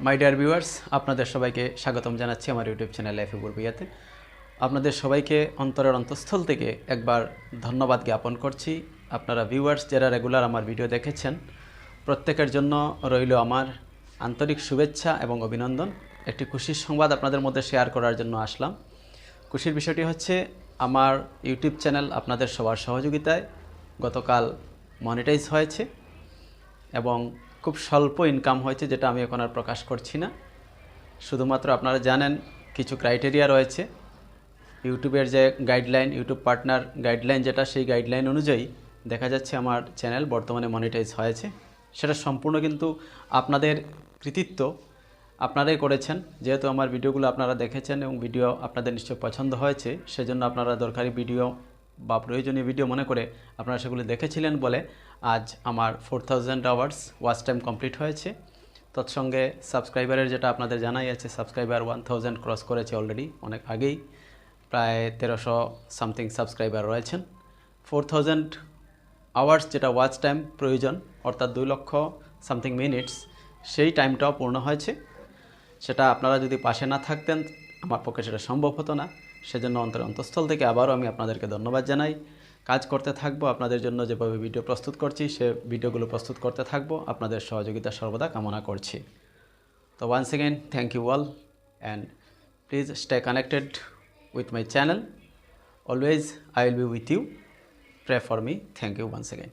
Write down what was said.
My dear viewers, আপনাদের সবাইকে স্বাগতম জানাচ্ছি আমার ইউটিউব চ্যানেল লাইফ বুরবিয়াতে। আপনাদের সবাইকে অন্তরের অন্তঃস্থল থেকে একবার ধন্যবাদ জ্ঞাপন করছি। আপনারা ভিউয়ার্স যারা রেগুলার আমার ভিডিও দেখেছেন, প্রত্যেকের জন্য রইল আমার আন্তরিক শুভেচ্ছা এবং অভিনন্দন। একটি খুশির সংবাদ আপনাদের মধ্যে শেয়ার করার জন্য আসলাম। খুশির বিষয়টি হচ্ছে, আমার ইউটিউব চ্যানেল আপনাদের সবার সহযোগিতায় গতকাল মনিটাইজ হয়েছে এবং খুব স্বল্প ইনকাম হয়েছে, যেটা আমি এখন আর প্রকাশ করছি না। শুধুমাত্র আপনারা জানেন কিছু ক্রাইটেরিয়া রয়েছে ইউটিউবের, যে গাইডলাইন, ইউটিউব পার্টনার গাইডলাইন যেটা, সেই গাইডলাইন অনুযায়ী দেখা যাচ্ছে আমার চ্যানেল বর্তমানে মনিটাইজ হয়েছে। সেটা সম্পূর্ণ কিন্তু আপনাদের কৃতিত্ব, আপনারাই করেছেন। যেহেতু আমার ভিডিওগুলো আপনারা দেখেছেন এবং ভিডিও আপনাদের নিশ্চয় পছন্দ হয়েছে, সেজন্য আপনারা দরকারি ভিডিও বা প্রয়োজনীয় ভিডিও মনে করে আপনারা সেগুলো দেখেছিলেন বলে আজ আমার 4000 আওয়ার্স ওয়াচ টাইম কমপ্লিট হয়েছে। তৎসঙ্গে সাবস্ক্রাইবারের যেটা আপনাদের জানাই আছে, সাবস্ক্রাইবার 1000 ক্রস করেছে অলরেডি, অনেক আগেই। প্রায় 1300 সামথিং সাবস্ক্রাইবার রয়েছেন। 4000 আওয়ার্স যেটা ওয়াচ টাইম প্রয়োজন, অর্থাৎ 2 লক্ষ সামথিং মিনিটস, সেই টাইমটাও পূর্ণ হয়েছে। সেটা আপনারা যদি পাশে না থাকতেন আমার পক্ষে সেটা সম্ভব হতো না। সেজন্য অন্তঃস্থল থেকে আবারও আমি আপনাদেরকে ধন্যবাদ জানাই। কাজ করতে থাকবো, আপনাদের জন্য যেভাবে ভিডিও প্রস্তুত করছি সে ভিডিওগুলো প্রস্তুত করতে থাকবো। আপনাদের সহযোগিতা সর্বদা কামনা করছি। তো once again thank you all, and please stay connected with my channel. Always I will be with you. Pray for me. Thank you once again.